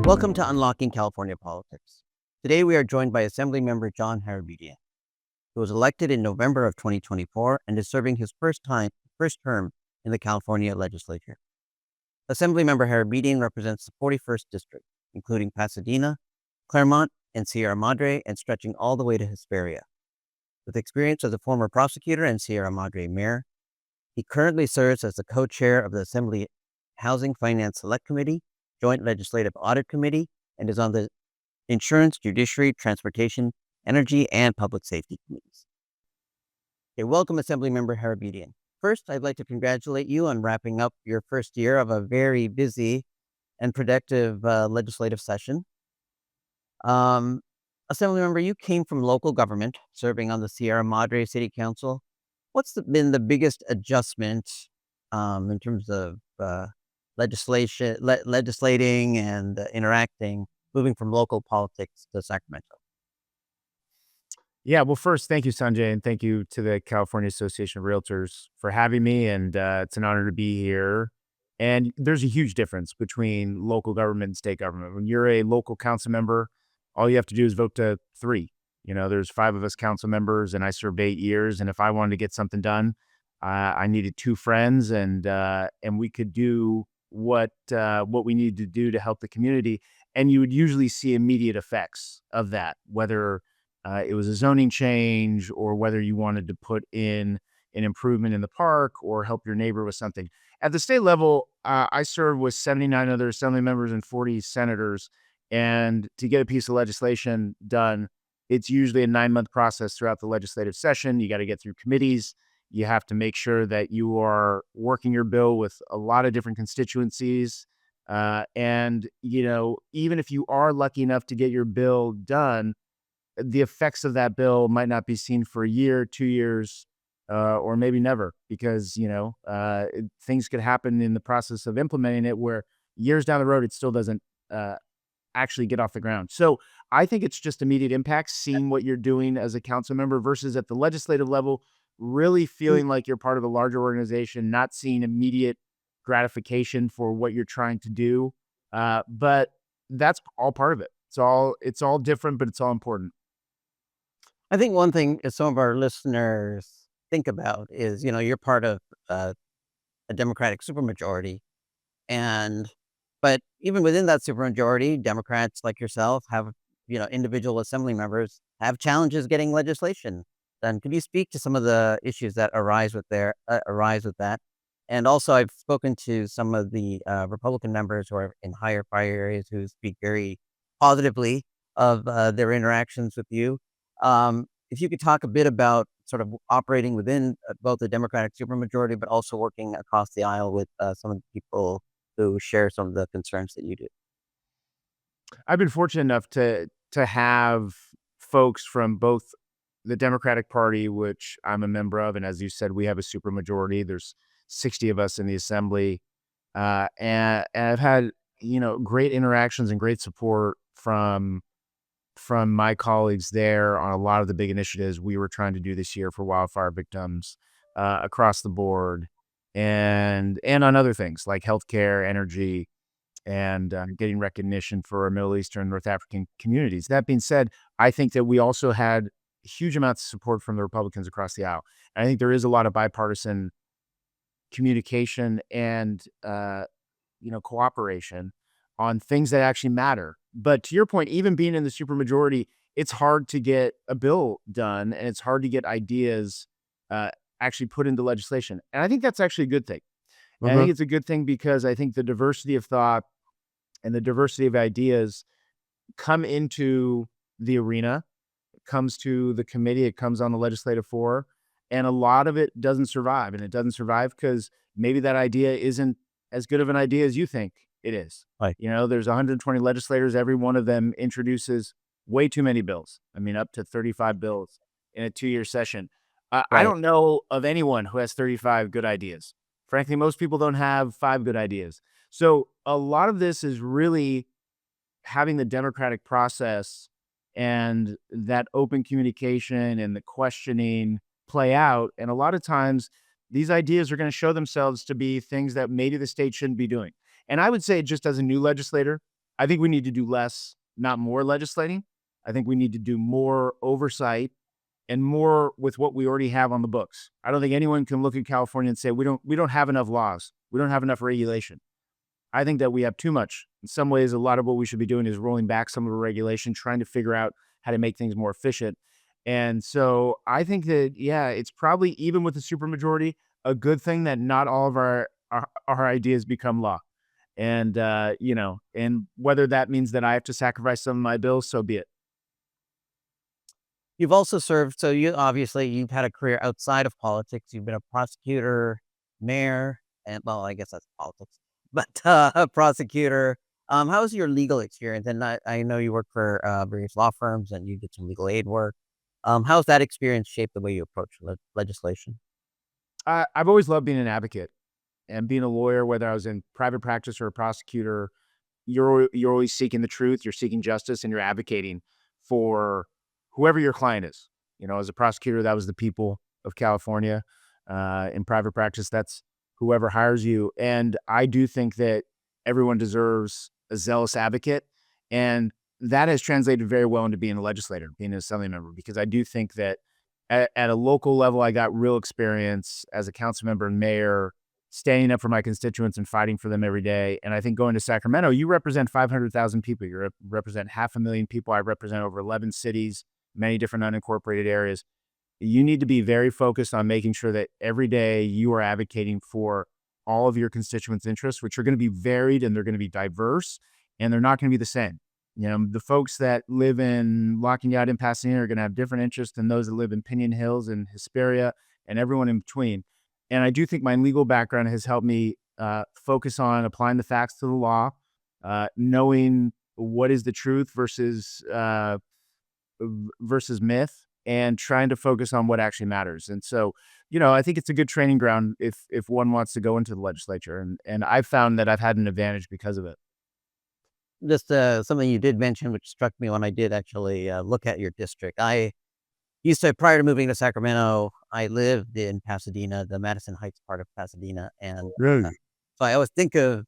Welcome to Unlocking California Politics. Today we are joined by Assemblymember John Harabedian, who was elected in November of 2024 and is serving his first term in the California Legislature. Assemblymember Harabedian represents the 41st District, including Pasadena, Claremont, and Sierra Madre, and stretching all the way to Hesperia. With experience as a former prosecutor and Sierra Madre mayor, he currently serves as the co-chair of the Assembly Housing Finance Select Committee, Joint Legislative Audit Committee, and is on the Insurance, Judiciary, Transportation, Energy, and Public Safety Committees. Okay, welcome, Assemblymember Harabedian. First, I'd like to congratulate you on wrapping up your first year of a very busy and productive legislative session. Assemblymember, you came from local government, serving on the Sierra Madre City Council. What's been the biggest adjustment in terms of legislating and interacting, moving from local politics to Sacramento? Yeah, well, first, thank you, Sanjay, and thank you to the California Association of Realtors for having me, and it's an honor to be here. And there's a huge difference between local government and state government. When you're a local council member, all you have to do is vote to 3. There's 5 of us council members, and I served 8 years, and if I wanted to get something done, I needed 2 friends, and we could do what we needed to do to help the community, and you would usually see immediate effects of that, whether it was a zoning change or whether you wanted to put in an improvement in the park or help your neighbor with something. At the state level, I served with 79 other assembly members and 40 senators, and to get a piece of legislation done, it's usually a 9-month process throughout the legislative session. You got to get through committees. You have to make sure that you are working your bill with a lot of different constituencies. And even if you are lucky enough to get your bill done, the effects of that bill might not be seen for a year, 2 years, or maybe never, because, things could happen in the process of implementing it where years down the road, it still doesn't actually get off the ground. So I think it's just immediate impact, seeing what you're doing as a council member versus at the legislative level, really feeling like you're part of a larger organization, not seeing immediate gratification for what you're trying to do. But that's all part of it. It's all different, but it's all important. I think one thing some of our listeners think about is, you're part of a Democratic supermajority, but even within that supermajority, Democrats like yourself have, individual assembly members have challenges getting legislation done. Could you speak to some of the issues that arise with that? And also, I've spoken to some of the Republican members who are in higher fire areas who speak very positively of their interactions with you. If you could talk a bit about sort of operating within both the Democratic supermajority, but also working across the aisle with some of the people who share some of the concerns that you do. I've been fortunate enough to have folks from both the Democratic Party, which I'm a member of, and as you said, we have a supermajority. There's 60 of us in the assembly, and I've had great interactions and great support from my colleagues there on a lot of the big initiatives we were trying to do this year for wildfire victims across the board, and on other things like healthcare, energy, and getting recognition for our Middle Eastern, North African communities. That being said, I think that we also had huge amounts of support from the Republicans across the aisle. And I think there is a lot of bipartisan communication and cooperation on things that actually matter. But to your point, even being in the supermajority, it's hard to get a bill done, and it's hard to get ideas actually put into legislation. And I think that's actually a good thing. And I think it's a good thing because I think the diversity of thought and the diversity of ideas come into the arena. It comes to the committee. It comes on the legislative floor. And a lot of it doesn't survive. And it doesn't survive because maybe that idea isn't as good of an idea as you think it is. Right. There's 120 legislators. Every one of them introduces way too many bills. I mean, up to 35 bills in a 2-year session. I Right. don't know of anyone who has 35 good ideas. Frankly, most people don't have 5 good ideas. So a lot of this is really having the democratic process and that open communication and the questioning play out. And a lot of times these ideas are going to show themselves to be things that maybe the state shouldn't be doing. And I would say, just as a new legislator, I think we need to do less, not more legislating. I think we need to do more oversight and more with what we already have on the books. I don't think anyone can look at California and say we don't have enough laws. We don't have enough regulation. I think that we have too much. In some ways, a lot of what we should be doing is rolling back some of the regulation, trying to figure out how to make things more efficient. And so I think that, yeah, it's probably, even with the supermajority, a good thing that not all of our ideas become law. And, and whether that means that I have to sacrifice some of my bills, so be it. You've also served, so you've had a career outside of politics. You've been a prosecutor, mayor, and well, I guess that's politics, but a prosecutor. How was your legal experience? And I know you work for various law firms and you did some legal aid work. How's that experience shaped the way you approach legislation? I've always loved being an advocate and being a lawyer, whether I was in private practice or a prosecutor. You're always seeking the truth, you're seeking justice, and you're advocating for whoever your client is. As a prosecutor, that was the people of California. In private practice, that's whoever hires you. And I do think that everyone deserves a zealous advocate, and that has translated very well into being a legislator, being an assembly member, because I do think that at a local level, I got real experience as a council member and mayor, standing up for my constituents and fighting for them every day. And I think going to Sacramento, you represent 500,000 people. You represent 500,000 people. I represent over 11 cities, many different unincorporated areas. You need to be very focused on making sure that every day you are advocating for all of your constituents' interests, which are going to be varied and they're going to be diverse and they're not going to be the same. The folks that live in La Cañada and Pasadena are going to have different interests than those that live in Pinion Hills and Hesperia and everyone in between. And I do think my legal background has helped me focus on applying the facts to the law, knowing what is the truth versus myth, and trying to focus on what actually matters. And so, I think it's a good training ground if one wants to go into the legislature. And I've found that I've had an advantage because of it. Just something you did mention, which struck me when I did actually look at your district. I used to, prior to moving to Sacramento, I lived in Pasadena, the Madison Heights part of Pasadena, and uh, Really? so I always think of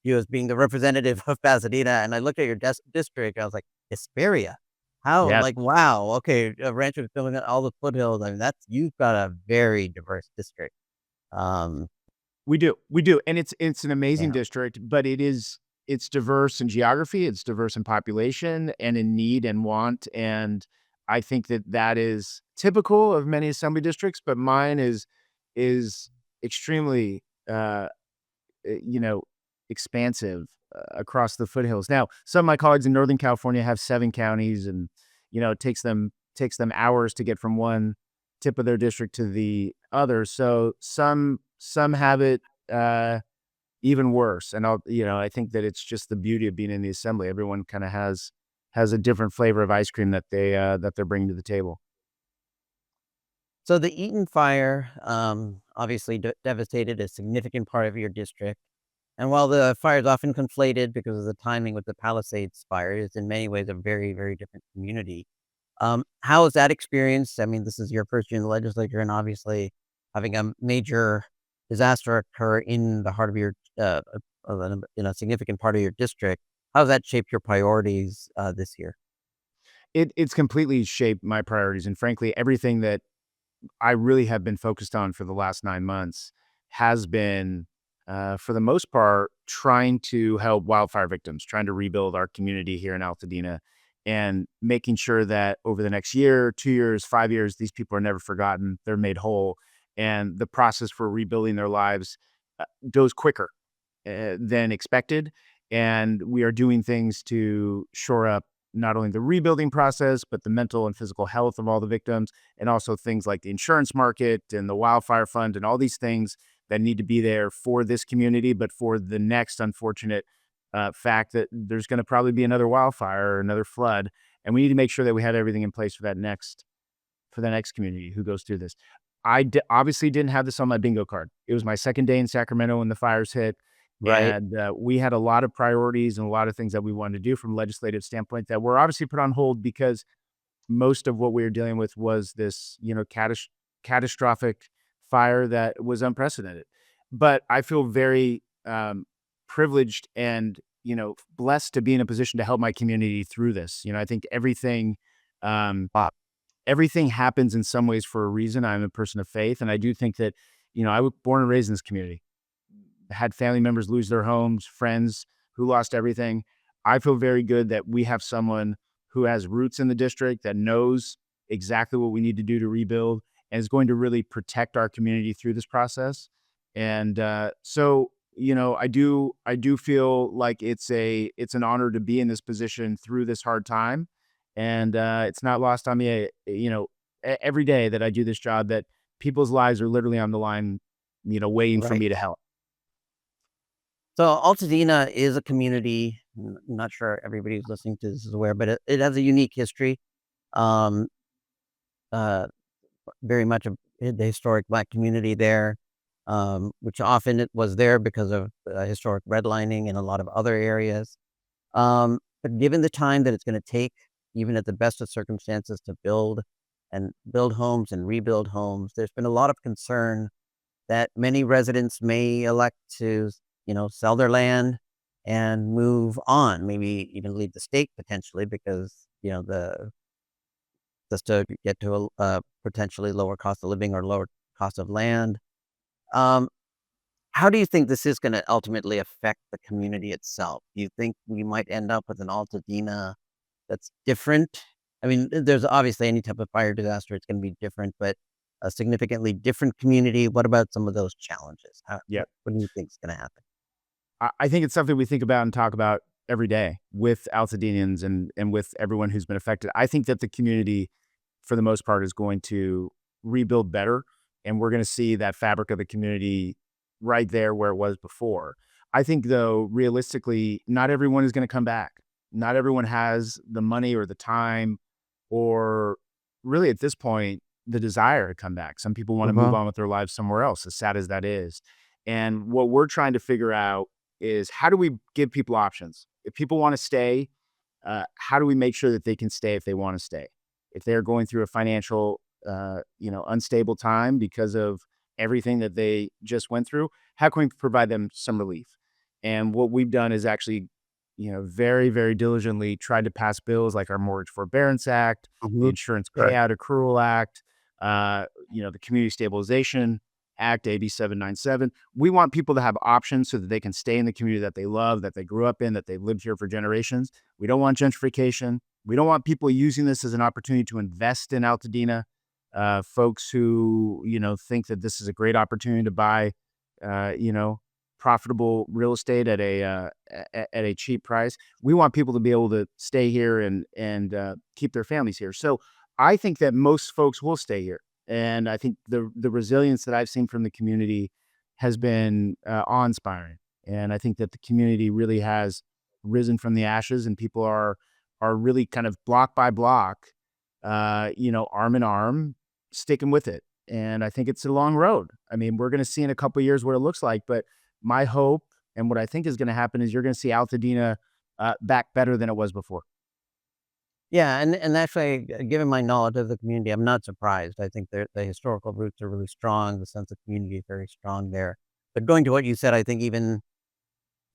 you as being the representative of Pasadena. And I looked at your district, I was like, Hesperia. How, Yes. like, wow, okay, Rancho is filling out all the foothills. I mean, you've got a very diverse district. Um, We do, and it's an amazing yeah. district, but it's diverse in geography, it's diverse in population, and in need and want, and I think that is typical of many assembly districts, but mine is extremely, you know, expansive across the foothills. Now, some of my colleagues in Northern California have 7 counties, and it takes them hours to get from one tip of their district to the other. So some have it even worse. And I think that it's just the beauty of being in the assembly. Everyone kind of has a different flavor of ice cream that they're bringing to the table. So the Eaton fire obviously devastated a significant part of your district. And while the fire is often conflated because of the timing with the Palisades fire, it's in many ways a very, very different community. How was that experience? I mean, this is your first year in the legislature, and obviously having a major disaster occur in the heart of your, in a significant part of your district. How has that shaped your priorities this year? It's completely shaped my priorities, and frankly, everything that I really have been focused on for the last 9 months has been, for the most part, trying to help wildfire victims, trying to rebuild our community here in Altadena, and making sure that over the next year, 2 years, 5 years, these people are never forgotten. They're made whole, and the process for rebuilding their lives goes quicker than expected. And we are doing things to shore up not only the rebuilding process, but the mental and physical health of all the victims, and also things like the insurance market and the wildfire fund and all these things that need to be there for this community, but for the next unfortunate fact that there's going to probably be another wildfire or another flood. And we need to make sure that we have everything in place for the next community who goes through this. Obviously didn't have this on my bingo card. It was my second day in Sacramento when the fires hit, Right. and we had a lot of priorities and a lot of things that we wanted to do from a legislative standpoint that were obviously put on hold because most of what we were dealing with was this, catastrophic fire that was unprecedented. But I feel very privileged and, blessed to be in a position to help my community through this. I think um, everything happens in some ways for a reason. I'm a person of faith, and I do think that, I was born and raised in this community, had family members lose their homes, friends who lost everything. I feel very good that we have someone who has roots in the district, that knows exactly what we need to do to rebuild, and is going to really protect our community through this process. And so, I do feel like it's an honor to be in this position through this hard time. And it's not lost on me, every day that I do this job, that people's lives are literally on the line, waiting for Right. me to help. So Altadena is a community. I'm not sure everybody who's listening to this is aware, but it has a unique history. Um, uh, Very much the historic Black community there, which often it was there because of historic redlining and a lot of other areas. But given the time that it's going to take, even at the best of circumstances, to build homes and rebuild homes, there's been a lot of concern that many residents may elect to, sell their land and move on, maybe even leave the state potentially because, just to get to a potentially lower cost of living or lower cost of land. Um, how do you think this is going to ultimately affect the community itself? Do you think we might end up with an Altadena that's different? I mean, there's obviously any type of fire disaster, it's going to be different, but a significantly different community. What about some of those challenges? Yeah. What do you think is going to happen? I think it's something we think about and talk about every day with Altadenians and with everyone who's been affected. I think that the community, for the most part, is going to rebuild better, and we're going to see that fabric of the community right there where it was before. I think, though, realistically, not everyone is going to come back. Not everyone has the money or the time, or really at this point, the desire to come back. Some people want to move Mhm. on with their lives somewhere else, as sad as that is. And what we're trying to figure out is, how do we give people options? If people want to stay, how do we make sure that they can stay if they want to stay? If they're going through a financial, unstable time because of everything that they just went through, how can we provide them some relief? And what we've done is actually, very, very diligently tried to pass bills like our Mortgage Forbearance Act, the Mhm. Insurance Right. Payout Accrual Act, the Community Stabilization Act, AB 797. We want people to have options so that they can stay in the community that they love, that they grew up in, that they've lived here for generations. We don't want gentrification. We don't want people using this as an opportunity to invest in Altadena. Folks who, think that this is a great opportunity to buy, uh, you know, profitable real estate at a cheap price. We want people to be able to stay here and keep their families here. So I think that most folks will stay here, and I think the resilience that I've seen from the community has been awe-inspiring. And I think that the community really has risen from the ashes, and people are really kind of block by block, arm in arm, sticking with it. And I think it's a long road. I mean, we're going to see in a couple of years what it looks like, but my hope and what I think is going to happen is you're going to see Altadena back better than it was before. Yeah, and actually, given my knowledge of the community, I'm not surprised. I think the historical roots are really strong. The sense of community is very strong there. But going to what you said, I think even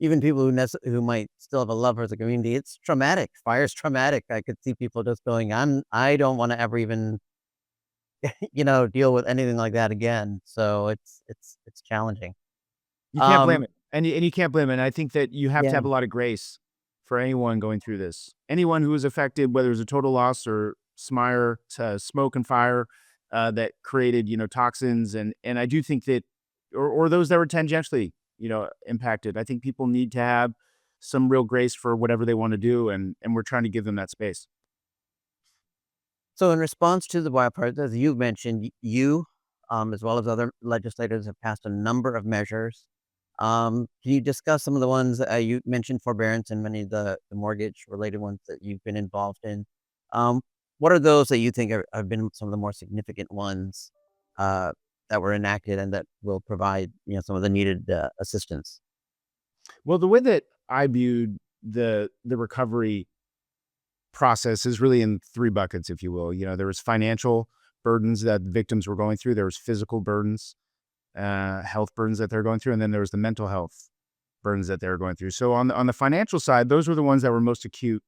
people who might still have a love for the community, it's traumatic. Fire's traumatic. I could see people just going, I don't want to ever even deal with anything like that again. So it's challenging. You can't Um, blame it, and you can't blame it. And I think that you have to yeah. have a lot of grace for anyone going through this. Anyone who is affected, whether it's a total loss or smire, smoke and fire that created, toxins, and I do think that, or those that were tangentially, impacted. I think people need to have some real grace for whatever they want to do, and we're trying to give them that space. So in response to the wildfires, as you mentioned, you, as well as other legislators, have passed a number of measures. Can you discuss some of the ones you mentioned, forbearance, and many of the mortgage-related ones that you've been involved in? Um, what are those that you think have been some of the more significant ones uh, that were enacted and that will provide some of the needed assistance? Well, the way that I viewed the recovery process is really in three buckets, if you will. There was financial burdens that victims were going through. There was physical burdens, health burdens that they're going through, and then there was the mental health burdens that they were going through. So on the financial side, those were the ones that were most acute,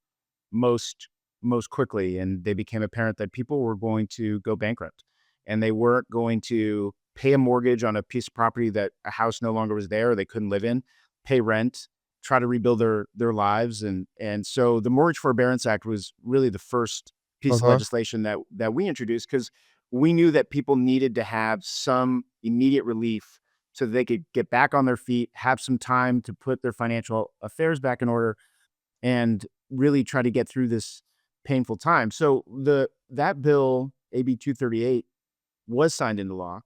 most most quickly, and they became apparent that people were going to go bankrupt, and they weren't going to pay a mortgage on a piece of property that a house no longer was there or they couldn't live in, pay rent, try to rebuild their lives, and so the Mortgage Forbearance Act was really the first piece of Uh-huh. legislation that we introduced because we knew that people needed to have some immediate relief so that they could get back on their feet, have some time to put their financial affairs back in order, and really try to get through this painful time. So that bill, AB 238, was signed into law.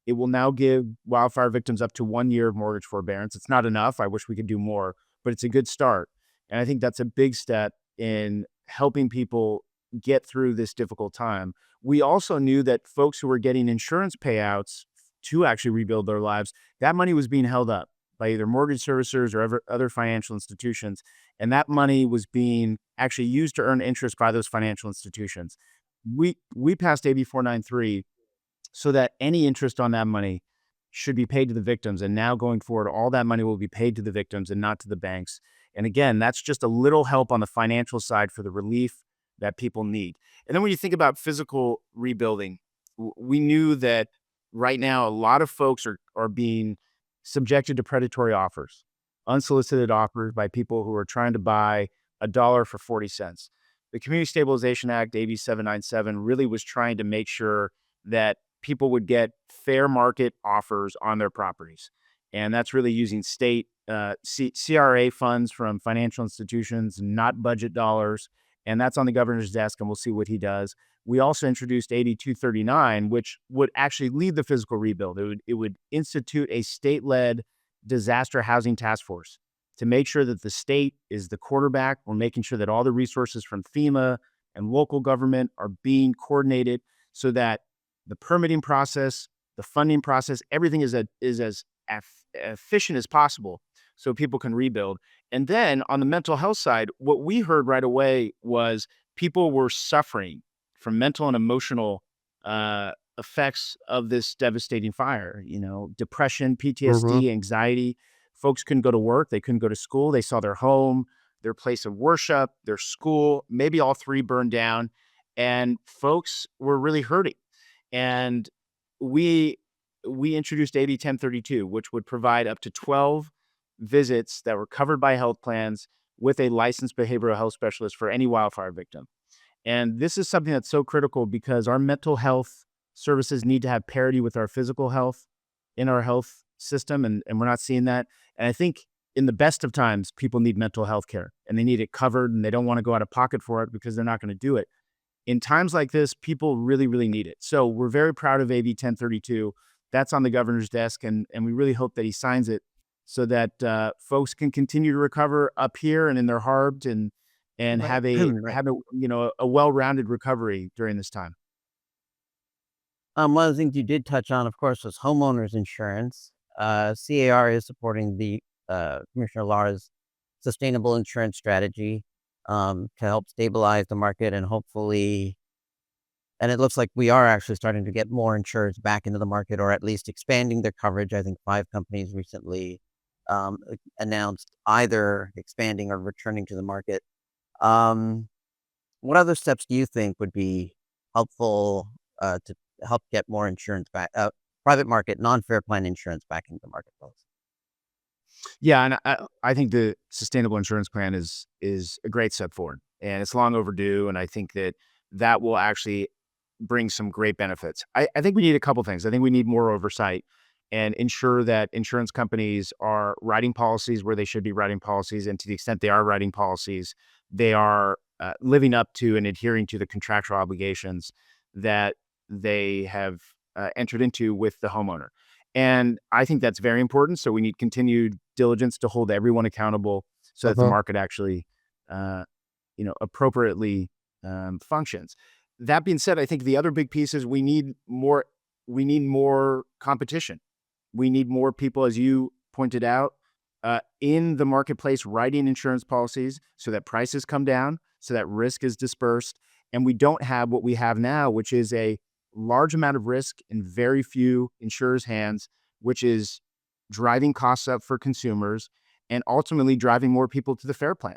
It will now give wildfire victims up to 1 year of mortgage forbearance. It's not enough. I wish we could do more, but it's a good start. And I think that's a big step in helping people get through this difficult time. We also knew that folks who were getting insurance payouts to actually rebuild their lives, that money was being held up by either mortgage servicers or other financial institutions. And that money was being actually used to earn interest by those financial institutions. We passed AB 493 so that any interest on that money should be paid to the victims. And now going forward, all that money will be paid to the victims and not to the banks. And again, that's just a little help on the financial side for the relief that people need. And then when you think about physical rebuilding, we knew that right now a lot of folks are being subjected to predatory offers, unsolicited offers by people who are trying to buy a dollar for 40 cents. The Community Stabilization Act, AB 797, really was trying to make sure that people would get fair market offers on their properties. And that's really using state CRA funds from financial institutions, not budget dollars. And that's on the governor's desk, and we'll see what he does. We also introduced 8239, which would actually lead the physical rebuild. It would institute a state-led disaster housing task force to make sure that the state is the quarterback. We're making sure that all the resources from FEMA and local government are being coordinated so that the permitting process, the funding process, everything is as efficient as possible so people can rebuild. And then on the mental health side, what we heard right away was people were suffering from mental and emotional effects of this devastating fire. Depression, Mm-hmm. PTSD, anxiety. Folks couldn't go to work. They couldn't go to school. They saw their home, their place of worship, their school, maybe all three burned down. And folks were really hurting. And we introduced AB 1032, which would provide up to 12 visits that were covered by health plans with a licensed behavioral health specialist for any wildfire victim. And this is something that's so critical because our mental health services need to have parity with our physical health in our health system, and we're not seeing that. And I think in the best of times, people need mental health care and they need it covered and they don't want to go out of pocket for it because they're not going to do it. In times like this, people really, really need it. So we're very proud of AB 1032. That's on the governor's desk, and we really hope that he signs it so that folks can continue to recover up here and in their heart and Right. have a Right. a well-rounded recovery during this time. One of the things you did touch on, of course, was homeowners insurance. C.A.R. is supporting the Commissioner Lara's sustainable insurance strategy to help stabilize the market and hopefully, and it looks like we are actually starting to get more insurers back into the market or at least expanding their coverage. I think 5 companies recently announced either expanding or returning to the market. Um, what other steps do you think would be helpful to help get more insurance back, private market, non-fair plan insurance back into the marketplace? Yeah, and I think the sustainable insurance plan is a great step forward, and it's long overdue. And I think that will actually bring some great benefits. I think we need a couple things. I think we need more oversight and ensure that insurance companies are writing policies where they should be writing policies, and to the extent they are writing policies, they are living up to and adhering to the contractual obligations that they have entered into with the homeowner. And I think that's very important. So we need continued diligence to hold everyone accountable so that the Uh-huh. market actually, appropriately functions. That being said, I think the other big piece is we need more. We need more competition. We need more people, as you pointed out, in the marketplace writing insurance policies so that prices come down, so that risk is dispersed, and we don't have what we have now, which is a large amount of risk in very few insurers' hands, which is driving costs up for consumers and ultimately driving more people to the FAIR plan.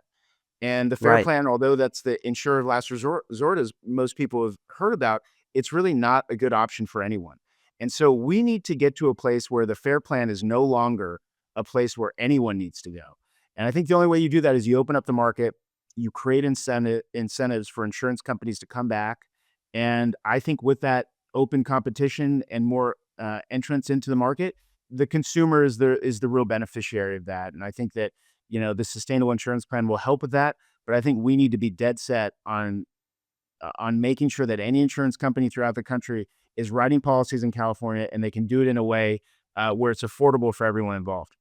And the FAIR Right. plan, although that's the insurer of last resort, as most people have heard about, it's really not a good option for anyone. And so we need to get to a place where the FAIR plan is no longer a place where anyone needs to go. And I think the only way you do that is you open up the market, you create incentives for insurance companies to come back. And I think with that open competition and more entrance into the market, the consumer is the real beneficiary of that. And I think that the sustainable insurance plan will help with that. But I think we need to be dead set on making sure that any insurance company throughout the country is writing policies in California, and they can do it in a way where it's affordable for everyone involved.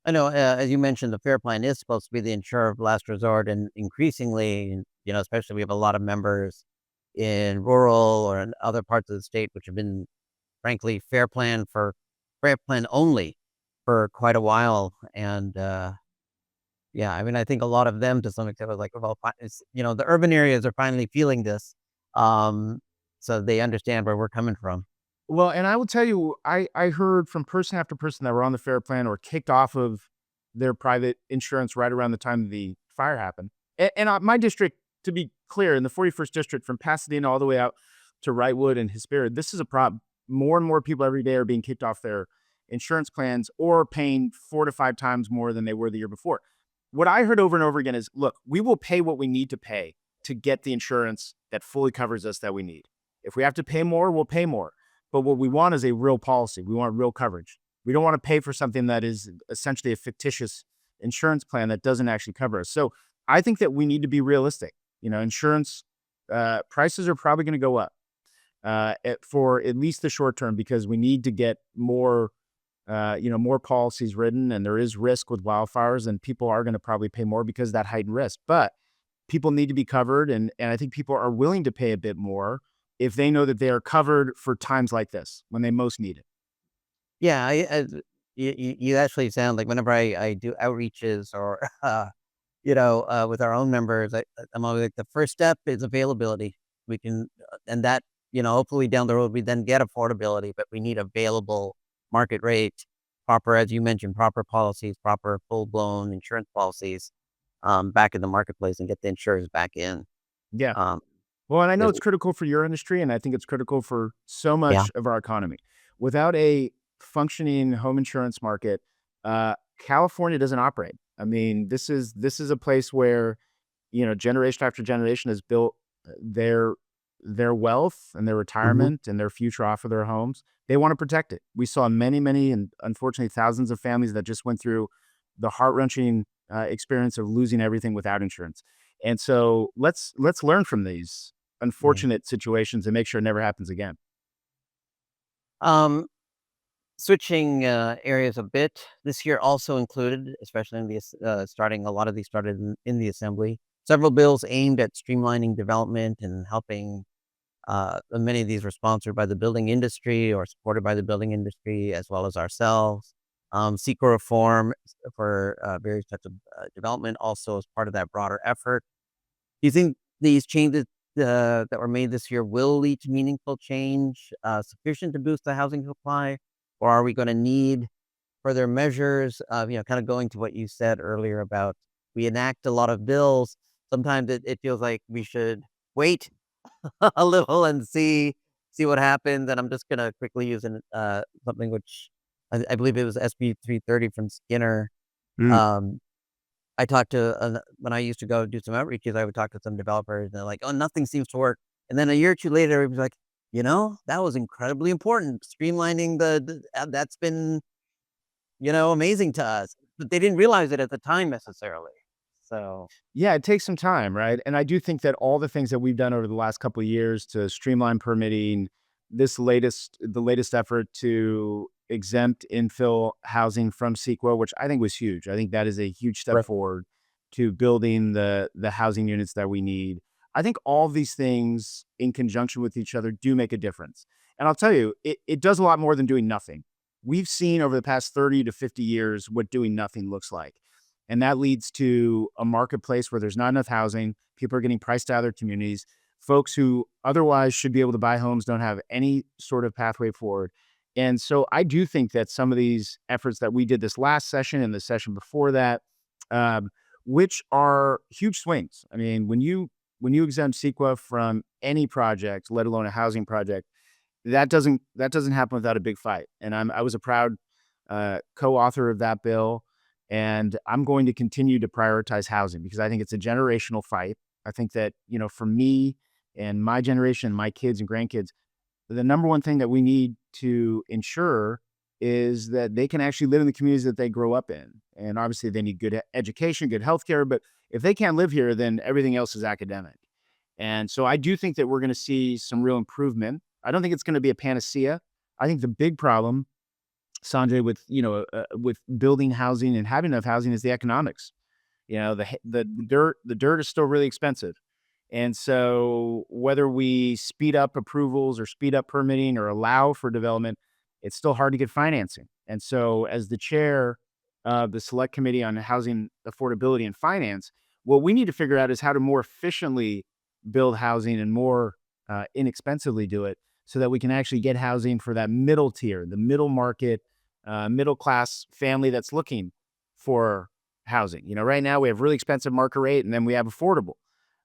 I know, as you mentioned, the FAIR plan is supposed to be the insurer of last resort, and increasingly, especially we have a lot of members in rural or in other parts of the state, which have been, frankly, FAIR plan only for quite a while. And yeah, I mean, I think a lot of them, to some extent, was like, well, the urban areas are finally feeling this, um, so they understand where we're coming from. Well, and I will tell you, I heard from person after person that were on the FAIR plan or kicked off of their private insurance right around the time the fire happened. And my district, to be clear, in the 41st district, from Pasadena all the way out to Wrightwood and Hesperia, this is a problem. More and more people every day are being kicked off their insurance plans or paying 4 to 5 times more than they were the year before. What I heard over and over again is, look, we will pay what we need to pay to get the insurance that fully covers us that we need. If we have to pay more, we'll pay more. But what we want is a real policy. We want real coverage. We don't want to pay for something that is essentially a fictitious insurance plan that doesn't actually cover us. So I think that we need to be realistic. Insurance prices are probably going to go up for at least the short term, because we need to get more policies written, and there is risk with wildfires, and people are going to probably pay more because of that heightened risk. But people need to be covered, and I think people are willing to pay a bit more if they know that they are covered for times like this when they most need it. Yeah, you actually sound like whenever I do outreaches or with our own members, I'm always like, the first step is availability. We can, and that, hopefully down the road, we then get affordability, but we need available market rate, proper, as you mentioned, proper policies, proper full blown insurance policies, back in the marketplace, and get the insurers back in. Yeah. Um, Well, and I know because, it's critical for your industry, and I think it's critical for so yeah, much of our economy. Without a functioning home insurance market, California doesn't operate. I mean, this is a place where generation after generation has built their wealth and their hmm retirement and their future off of their homes. They want to protect it. We saw many, many, and unfortunately thousands of families that just went through the heart wrenching experience of losing everything without insurance. And so let's learn from these yeah. unfortunate situations and make sure it never happens again. Um, Switching areas a bit, this year also included, especially in the starting, a lot of these started in the assembly. Several bills aimed at streamlining development and helping. Many of these were sponsored by the building industry or supported by the building industry, as well as ourselves. C.A.R reform for various types of development also as part of that broader effort. Do you think these changes that were made this year will lead to meaningful change, sufficient to boost the housing supply, or are we going to need further measures? Kind of going to what you said earlier about, we enact a lot of bills. Sometimes it feels like we should wait a little and see what happens. And I'm just gonna quickly use something which I believe it was SB 330 from Skinner. Mm. Um, I talked to when I used to go do some outreaches, I would talk to some developers, and they're like, "Oh, nothing seems to work." And then a year or two later, it was like, that was incredibly important. Streamlining that's been amazing to us, but they didn't realize it at the time necessarily. So Yeah, it takes some time, right? And I do think that all the things that we've done over the last couple of years to streamline permitting, the latest effort to exempt infill housing from CEQA, which I think was huge. I think that is a huge step right. forward to building the housing units that we need. I think all these things in conjunction with each other do make a difference. And I'll tell you, it does a lot more than doing nothing. We've seen over the past 30 to 50 years what doing nothing looks like. And that leads to a marketplace where there's not enough housing. People are getting priced out of their communities. Folks who otherwise should be able to buy homes don't have any sort of pathway forward. And so I do think that some of these efforts that we did this last session and the session before that, um, which are huge swings. I mean, when you exempt CEQA from any project, let alone a housing project, that doesn't happen without a big fight. And I was a proud co-author of that bill, and I'm going to continue to prioritize housing because I think it's a generational fight. I think that for me and my generation, my kids and grandkids, the number one thing that we need to ensure is that they can actually live in the communities that they grow up in. And obviously, they need good education, good healthcare. But if they can't live here, then everything else is academic. And so I do think that we're going to see some real improvement. I don't think it's going to be a panacea. I think the big problem, Sanjay, with building housing and having enough housing is the economics. The dirt is still really expensive. And so whether we speed up approvals or speed up permitting or allow for development, it's still hard to get financing. And so as the chair of the Select Committee on Housing Affordability and Finance, what we need to figure out is how to more efficiently build housing and more inexpensively do it so that we can actually get housing for that middle tier, the middle market, middle class family that's looking for housing. Right now we have really expensive market rate and then we have affordable.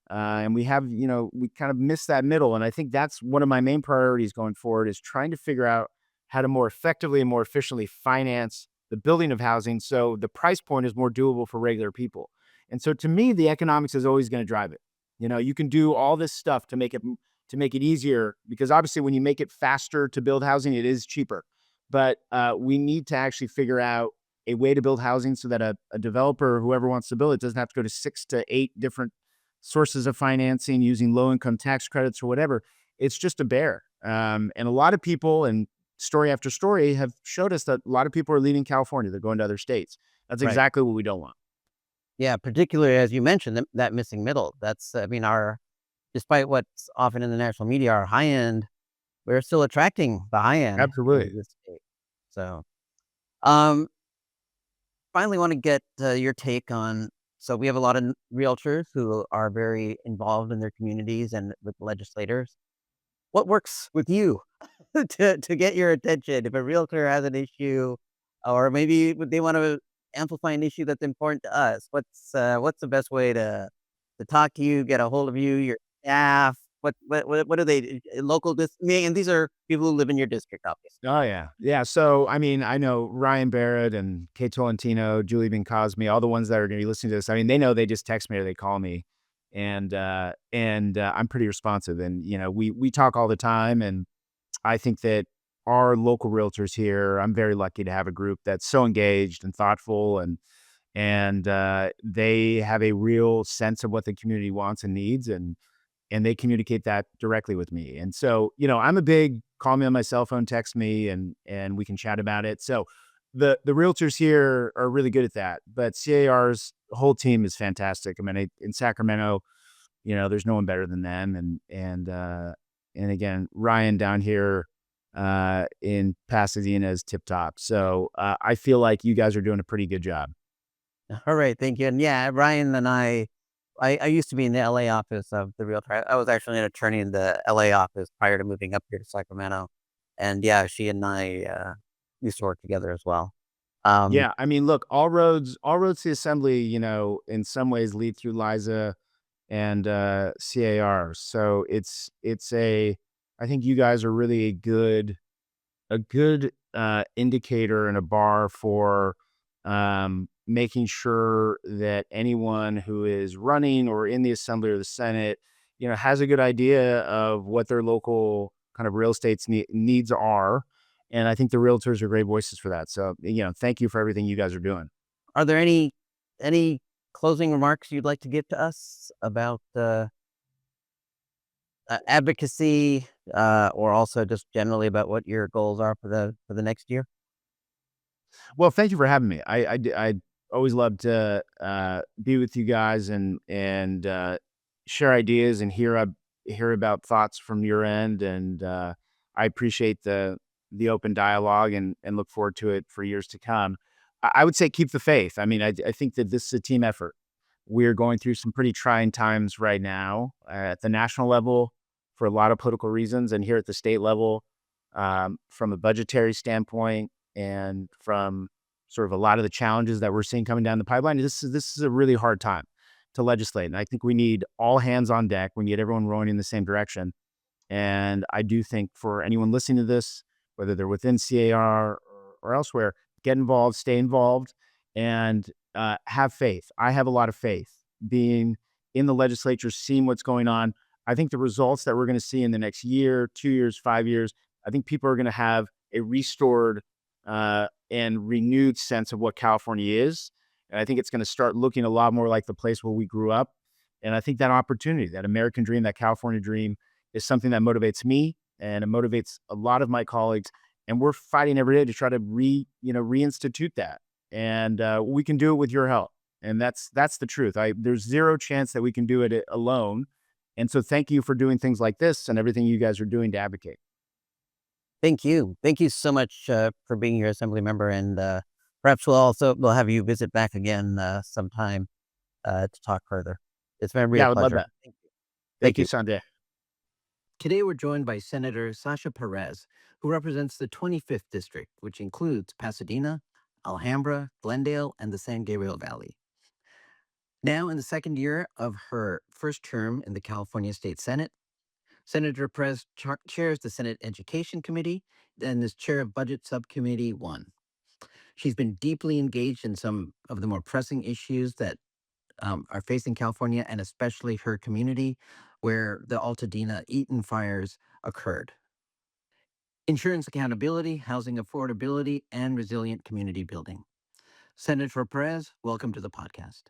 And we kind of miss that middle. And I think that's one of my main priorities going forward is trying to figure out how to more effectively and more efficiently finance the building of housing so the price point is more doable for regular people. And so to me, the economics is always going to drive it. You can do all this stuff to make it easier because obviously when you make it faster to build housing, it is cheaper. But we need to actually figure out a way to build housing so that a developer or whoever wants to build it doesn't have to go to 6 to 8 different sources of financing using low income tax credits or whatever. It's just a bear. And a lot of people and story after story have showed us that a lot of people are leaving California. They're going to other states. That's Right. exactly what we don't want. Yeah, particularly as you mentioned, that missing middle. That's, I mean, despite what's often in the national media, our high end, we're still attracting the high end in Absolutely. this state. So, um, finally want to get your take on. So we have a lot of realtors who are very involved in their communities and with legislators. What works with you to get your attention? If a realtor has an issue, or maybe they want to amplify an issue that's important to us, what's the best way to talk to you, get a hold of you, your staff? What are they local? And these are people who live in your district, obviously. Oh yeah. Yeah. So I mean, I know Ryan Barrett and Kate Tolentino, Julie Bean Cosme, all the ones that are gonna be listening to this. I mean, they know they just text me or they call me. And I'm pretty responsive. And we talk all the time. And I think that our local realtors here, I'm very lucky to have a group that's so engaged and thoughtful and they have a real sense of what the community wants and needs. And they communicate that directly with me. And so, I'm a big call me on my cell phone, text me, and we can chat about it. So the realtors here are really good at that. But C.A.R's whole team is fantastic. I mean, in Sacramento, there's no one better than them. And again, Ryan down here in Pasadena is tip top. So I feel like you guys are doing a pretty good job. All right, thank you. And yeah, Ryan and I used to be in the LA office of the realtor. I was actually an attorney in the LA office prior to moving up here to Sacramento. And yeah, she and I used to work together as well. Um, Yeah, I mean, look, all roads to the assembly, in some ways lead through Liza and C.A.R. So I think you guys are really a good indicator and a bar for making sure that anyone who is running or in the assembly or the Senate, has a good idea of what their local kind of real estate's needs are. And I think the realtors are great voices for that. So, thank you for everything you guys are doing. are there any closing remarks you'd like to give to us about advocacy, or also just generally about what your goals are for the next year? Well, thank you for having me. I always love to be with you guys and share ideas and hear about thoughts from your end. And I appreciate the open dialogue and look forward to it for years to come. I would say keep the faith. I mean, I think that this is a team effort. We're going through some pretty trying times right now at the national level for a lot of political reasons, and here at the state level. from a budgetary standpoint and from sort of a lot of the challenges that we're seeing coming down the pipeline. This is a really hard time to legislate, and I think we need all hands on deck. We need everyone rowing in the same direction. And I do think for anyone listening to this, whether they're within C.A.R. or elsewhere, get involved, stay involved, and have faith. I have a lot of faith being in the legislature, seeing what's going on. I think the results that we're going to see in the next year, 2 years, 5 years, I think people are going to have a restored and renewed sense of what California is. And I think it's going to start looking a lot more like the place where we grew up. And I think that opportunity, that American dream, that California dream, is something that motivates me and it motivates a lot of my colleagues. And we're fighting every day to try to reinstitute that. And we can do it with your help. And that's the truth. There's zero chance that we can do it alone. And so thank you for doing things like this and everything you guys are doing to advocate. Thank you. Thank you so much for being here, Assembly Member, and perhaps we'll have you visit back again sometime to talk further. It's been a Yeah, real I would love pleasure. that. Thank Thank you, you. Sanjay. Today we're joined by Senator Sasha Pérez, who represents the 25th District, which includes Pasadena, Alhambra, Glendale, and the San Gabriel Valley. Now in the second year of her first term in the California State Senate, Senator Perez chairs the Senate Education Committee and is chair of Budget Subcommittee 1. She's been deeply engaged in some of the more pressing issues that are facing California and especially her community, where the Altadena Eaton fires occurred. Insurance accountability, housing affordability, and resilient community building. Senator Perez, welcome to the podcast.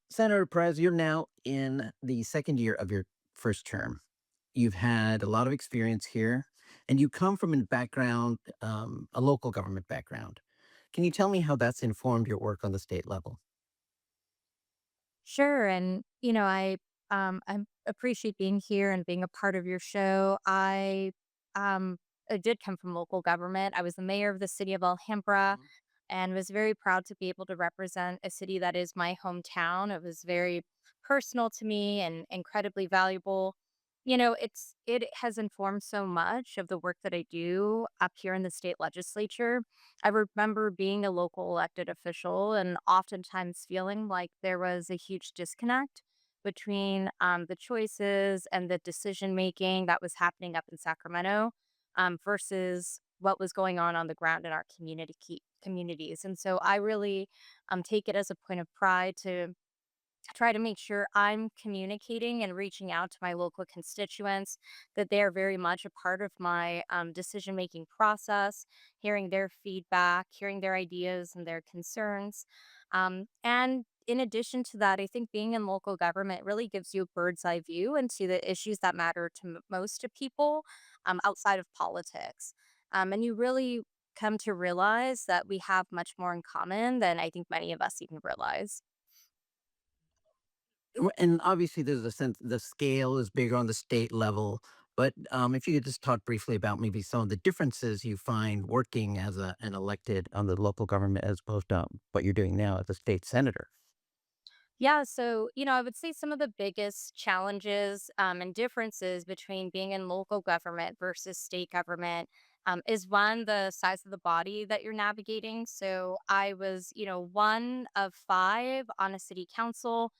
Senator Perez, you're now in the second year of your first term. You've had a lot of experience here, and you come from a background, a local government background. Can you tell me how that's informed your work on the state level? Sure. And, I appreciate being here and being a part of your show. Um I did come from local government. I was the mayor of the city of Alhambra Mhm. and was very proud to be able to represent a city that is my hometown. It was very personal to me and incredibly valuable. It has informed so much of the work that I do up here in the state legislature. I remember being a local elected official and oftentimes feeling like there was a huge disconnect between the choices and the decision making that was happening up in Sacramento versus what was going on the ground in our communities. And so I really take it as a point of pride to try to make sure I'm communicating and reaching out to my local constituents, that they are very much a part of my decision making process, hearing their feedback, hearing their ideas and their concerns. And in addition to that, I think being in local government really gives you a bird's eye view into the issues that matter to most to people outside of politics. And you really come to realize that we have much more in common than I think many of us even realize. And obviously, there's a sense the scale is bigger on the state level. But if you could just talk briefly about maybe some of the differences you find working as an elected on the local government as opposed to what you're doing now as a state senator. Yeah, so, I would say some of the biggest challenges and differences between being in local government versus state government is one, the size of the body that you're navigating. So I was, one of five on a city council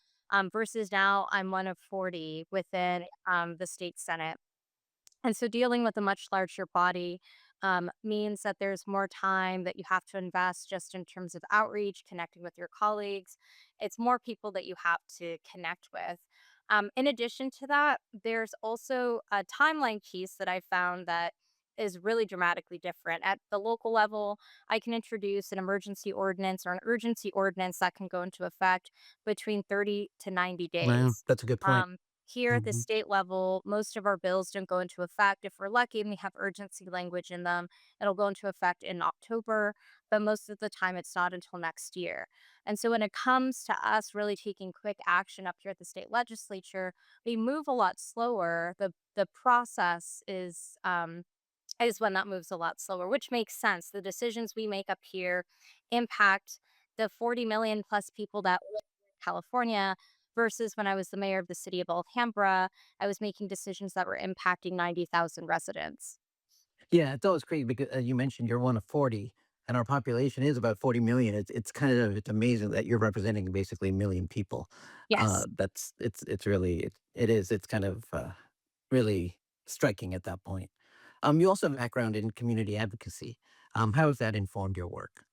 versus now I'm one of 40 within the state senate. And so dealing with a much larger body means that there's more time that you have to invest just in terms of outreach, connecting with your colleagues. It's more people that you have to connect with. In addition to that, there's also a timeline piece that I found that is really dramatically different. At the local level, I can introduce an emergency ordinance or an urgency ordinance that can go into effect between 30 to 90 Wow, days. that's a good point. Um, Here at the Hmm. state level, most of our bills don't go into effect. If we're lucky and we have urgency language in them, it'll go into effect in October, but most of the time it's not until next year. And so when it comes to us really taking quick action up here at the state legislature, we move a lot slower. The process is one that moves a lot slower, which makes sense. The decisions we make up here impact the 40 million plus people that live in California versus when I was the mayor of the city of Alhambra, I was making decisions that were impacting 90,000 residents. Yeah, it's always crazy because you mentioned you're one of 40 and our population is about 40 million. It's kind of it's amazing that you're representing basically a million people. Yes. That's it's really it is it's kind of really striking at that point. You also have a background in community advocacy. How has that informed your work?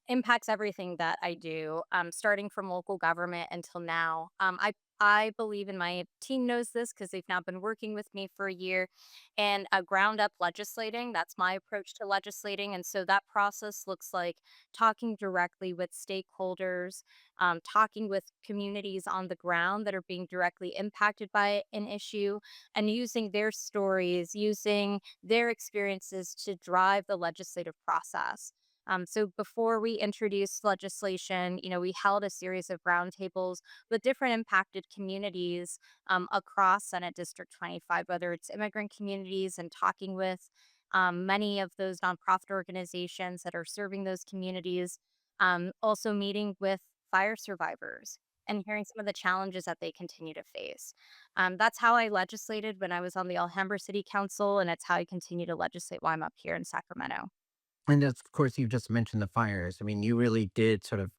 Impacts everything that I do, starting from local government until now. I believe, and my team knows this because they've now been working with me for a year, and ground up legislating. That's my approach to legislating, and so that process looks like talking directly with stakeholders, talking with communities on the ground that are being directly impacted by an issue, and using their stories, using their experiences to drive the legislative process. So before we introduced legislation, we held a series of roundtables with different impacted communities across Senate District 25, whether it's immigrant communities and talking with many of those nonprofit organizations that are serving those communities, also meeting with fire survivors and hearing some of the challenges that they continue to face. That's how I legislated when I was on the Alhambra City Council, and it's how I continue to legislate while I'm up here in Sacramento. And of course, you just mentioned the fires. I mean, you really did sort of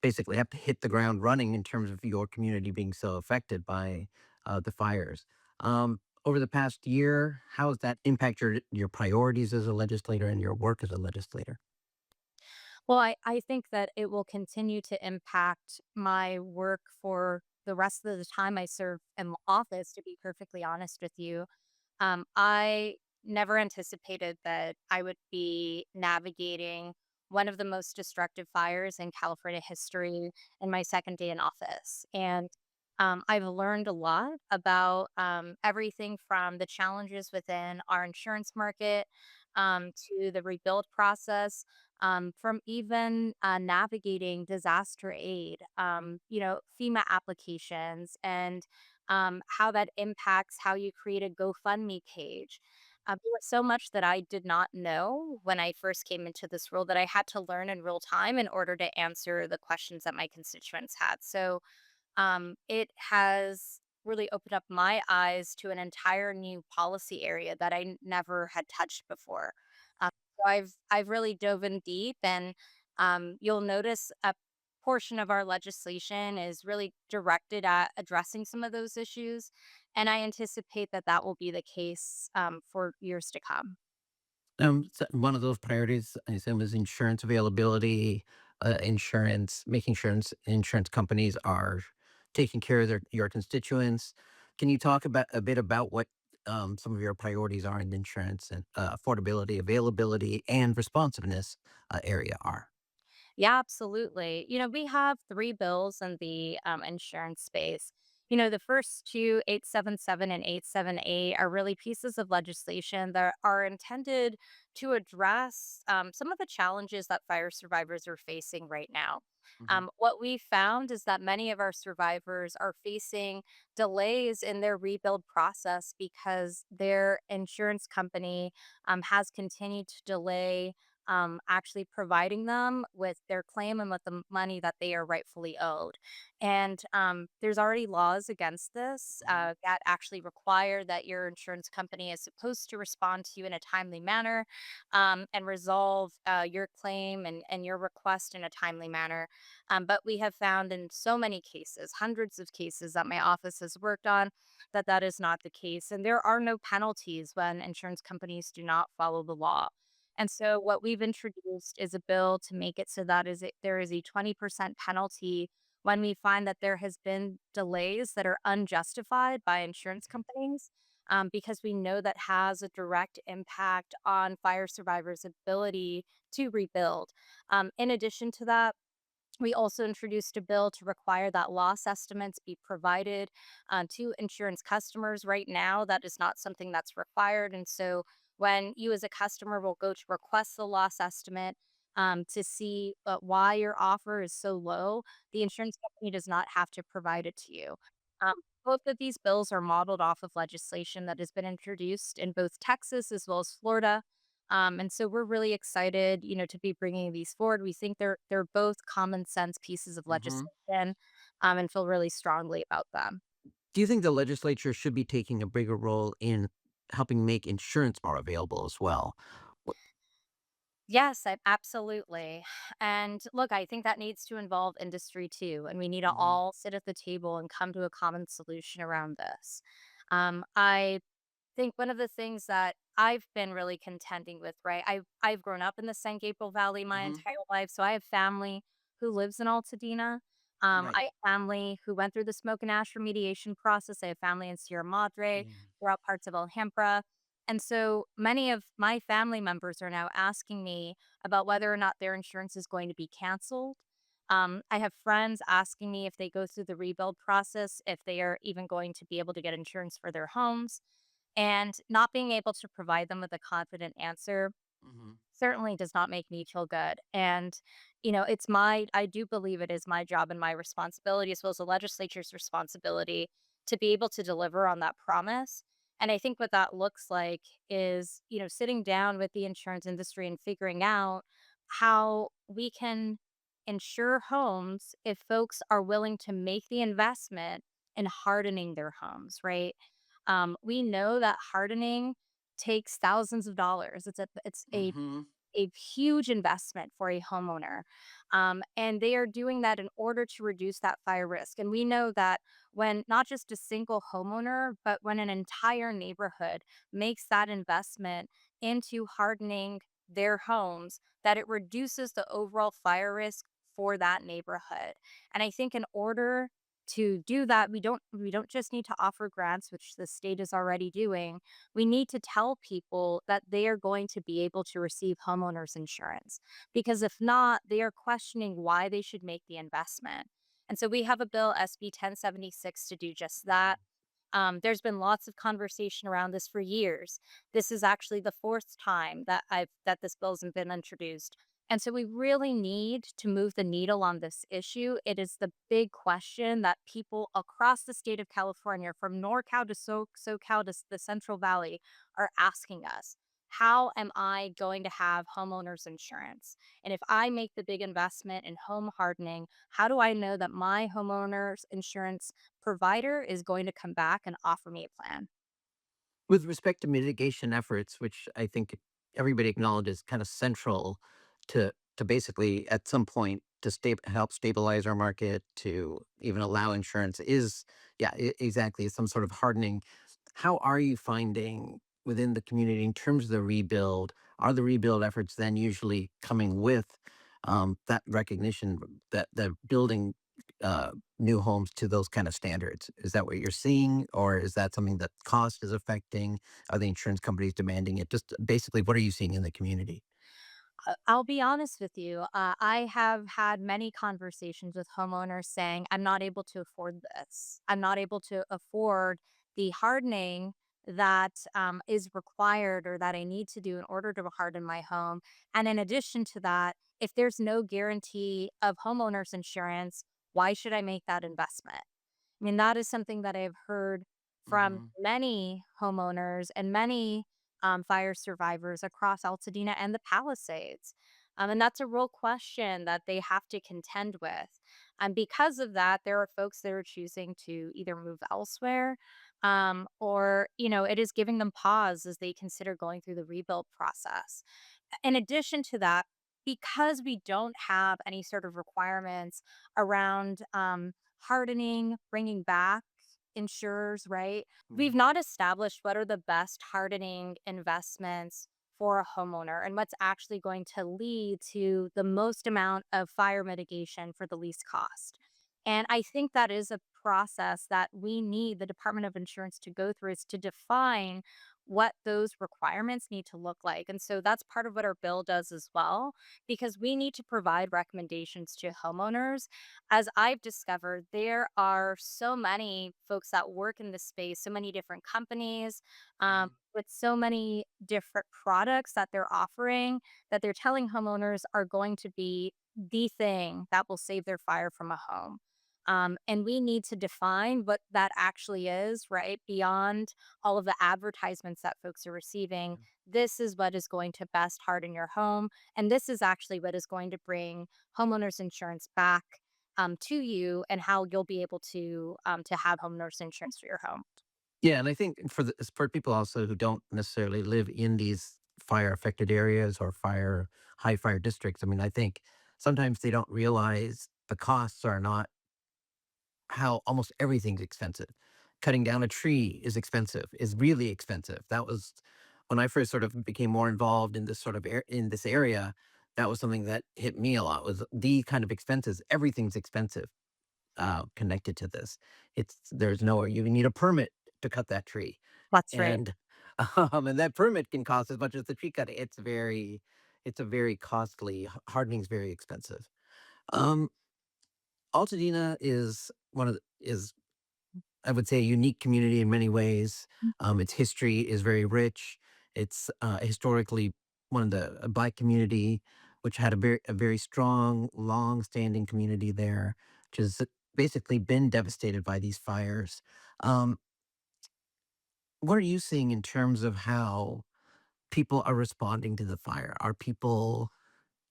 basically have to hit the ground running in terms of your community being so affected by the fires. Over the past year, how has that impact your priorities as a legislator and your work as a legislator? Well, I think that it will continue to impact my work for the rest of the time I serve in office, to be perfectly honest with you. I never anticipated that I would be navigating one of the most destructive fires in California history in my second day in office. And I've learned a lot about everything from the challenges within our insurance market to the rebuild process, from even navigating disaster aid, FEMA applications, and how that impacts how you create a GoFundMe page. There was so much that I did not know when I first came into this role that I had to learn in real time in order to answer the questions that my constituents had. So it has really opened up my eyes to an entire new policy area that I never had touched before. So I've really dove in deep, and you'll notice a portion of our legislation is really directed at addressing some of those issues, and I anticipate that that will be the case for years to come. So one of those priorities, I assume, is insurance availability, making sure insurance companies are taking care of your constituents. Can you talk about a bit about what some of your priorities are in the insurance and affordability, availability, and responsiveness area are? Yeah, absolutely. We have three bills in the insurance space. The first two, 877 and 878, are really pieces of legislation that are intended to address some of the challenges that fire survivors are facing right now. Hmm. What we found is that many of our survivors are facing delays in their rebuild process because their insurance company has continued to delay actually providing them with their claim and with the money that they are rightfully owed. And there's already laws against this Hmm. that actually require that your insurance company is supposed to respond to you in a timely manner and resolve your claim and your request in a timely manner. But we have found in so many cases, hundreds of cases that my office has worked on, that that is not the case. And there are no penalties when insurance companies do not follow the law. And so what we've introduced is a bill to make it so that there is a 20% penalty when we find that there has been delays that are unjustified by insurance companies, because we know that has a direct impact on fire survivors' ability to rebuild. In addition to that, we also introduced a bill to require that loss estimates be provided to insurance customers. Right now, that is not something that's required. And so, when you as a customer will go to request the loss estimate to see why your offer is so low, the insurance company does not have to provide it to you. Um, Both of these bills are modeled off of legislation that has been introduced in both Texas as well as Florida. And so we're really excited, to be bringing these forward. We think they're both common sense pieces of Hmm. legislation, and feel really strongly about them. Do you think the legislature should be taking a bigger role in helping make insurance more available as well. Wh- Yes, absolutely. And look, I think that needs to involve industry too. And we need to Mhm. all sit at the table and come to a common solution around this. I think one of the things that I've been really contending with, right? I've grown up in the San Gabriel Valley my Mhm. entire life, so I have family who lives in Altadena. Right. I have family who went through the smoke and ash remediation process. I have family in Sierra Madre, Mhm. throughout parts of Alhambra. And so many of my family members are now asking me about whether or not their insurance is going to be canceled. I have friends asking me if they go through the rebuild process, if they are even going to be able to get insurance for their homes. And not being able to provide them with a confident answer Mhm. certainly does not make me feel good. And, I do believe it is my job and my responsibility, as well as the legislature's responsibility, to be able to deliver on that promise. And I think what that looks like is, sitting down with the insurance industry and figuring out how we can insure homes if folks are willing to make the investment in hardening their homes, right? We know that hardening takes thousands of dollars. Mhm. A huge investment for a homeowner. And they are doing that in order to reduce that fire risk. And we know that when not just a single homeowner, but when an entire neighborhood makes that investment into hardening their homes, that it reduces the overall fire risk for that neighborhood. And I think in order to do that, we don't just need to offer grants, which the state is already doing. We need to tell people that they are going to be able to receive homeowners insurance, because if not, they are questioning why they should make the investment. And so we have a bill, SB 1076, to do just that. There's been lots of conversation around this for years. This is actually the fourth time that this bill's been introduced. And so we really need to move the needle on this issue. It is the big question that people across the state of California, from NorCal to SoCal to the Central Valley, are asking us. How am I going to have homeowners insurance? And if I make the big investment in home hardening, how do I know that my homeowners insurance provider is going to come back and offer me a plan? With respect to mitigation efforts, which I think everybody acknowledges kind of central to basically at some point to help stabilize our market, to even allow insurance is, yeah, exactly, some sort of hardening. How are you finding within the community in terms of the rebuild? Are the rebuild efforts then usually coming with that recognition that building new homes to those kind of standards? Is that what you're seeing, or is that something that cost is affecting? Are the insurance companies demanding it? Just basically, what are you seeing in the community? I'll be honest with you. I have had many conversations with homeowners saying, I'm not able to afford this. I'm not able to afford the hardening that is required or that I need to do in order to harden my home. And in addition to that, if there's no guarantee of homeowners insurance, why should I make that investment? I mean, that is something that I've heard from Hmm. many homeowners and many fire survivors across Altadena and the Palisades. And that's a real question that they have to contend with. And because of that, there are folks that are choosing to either move elsewhere, or, it is giving them pause as they consider going through the rebuild process. In addition to that, because we don't have any sort of requirements around hardening, bringing back insurers, right? We've not established what are the best hardening investments for a homeowner and what's actually going to lead to the most amount of fire mitigation for the least cost. And I think that is a process that we need the Department of Insurance to go through, is to define what those requirements need to look like. And so that's part of what our bill does as well, because we need to provide recommendations to homeowners. As I've discovered, there are so many folks that work in this space, so many different companies, with so many different products that they're offering, that they're telling homeowners are going to be the thing that will save their fire from a home. And we need to define what that actually is, right? Beyond all of the advertisements that folks are receiving. This is what is going to best harden your home. And this is actually what is going to bring homeowners insurance back to you, and how you'll be able to have homeowners insurance for your home. Yeah, and I think for people also who don't necessarily live in these fire affected areas or high fire districts, I mean, I think sometimes they don't realize the costs are not how almost everything's expensive. Cutting down a tree is expensive, is really expensive. That was when I first sort of became more involved in this in this area. That was something that hit me a lot. Was the kind of expenses. Everything's expensive connected to this. There's nowhere you need a permit to cut that tree, That's right. and and that permit can cost as much as the tree cutting. It's a very costly. Hardening's very expensive. Um, Altadena is is I would say a unique community in many ways. Its history is very rich. It's historically one of the a Black community, which had a very strong, long-standing community there, which has basically been devastated by these fires. Um, what are you seeing in terms of how people are responding to the fire? Are people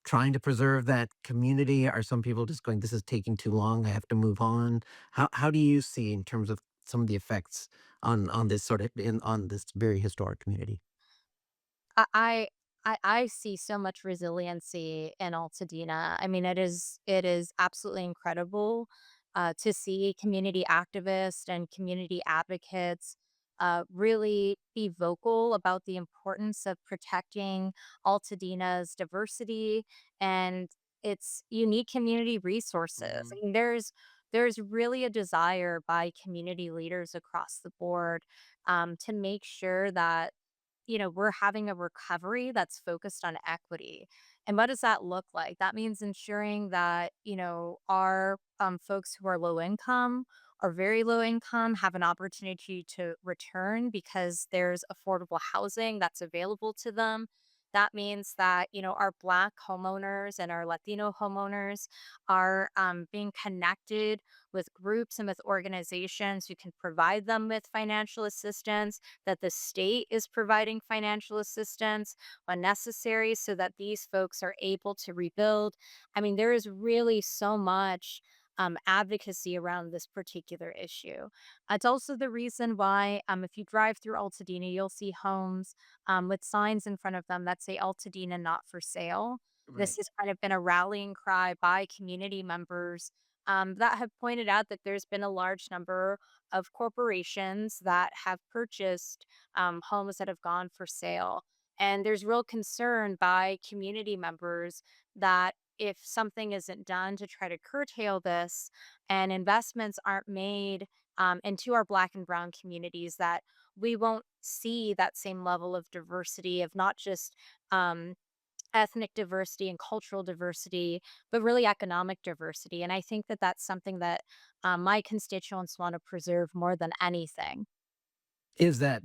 trying to preserve that community? Are some people just going, "This is taking too long, I have to move on"? How do you see in terms of some of the effects on this on this very historic community? I I I see so much resiliency in Altadena. I mean, it is absolutely incredible to see community activists and community advocates really be vocal about the importance of protecting Altadena's diversity and its unique community resources. I Mhm. mean, there's really a desire by community leaders across the board to make sure that we're having a recovery that's focused on equity. And what does that look like? That means ensuring that, our folks who are low income or very low income have an opportunity to return because there's affordable housing that's available to them. That means that, our Black homeowners and our Latino homeowners are being connected with groups and with organizations who can provide them with financial assistance, that the state is providing financial assistance when necessary so that these folks are able to rebuild. I mean, there is really so much advocacy around this particular issue. It's also the reason why, if you drive through Altadena, you'll see homes with signs in front of them that say Altadena not for sale. This Right. has kind of been a rallying cry by community members that have pointed out that there's been a large number of corporations that have purchased homes that have gone for sale. And there's real concern by community members that if something isn't done to try to curtail this and investments aren't made into our Black and Brown communities, that we won't see that same level of diversity of not just um, ethnic diversity and cultural diversity, but really economic diversity. And I think that that's something that my constituents want to preserve more than anything. Is that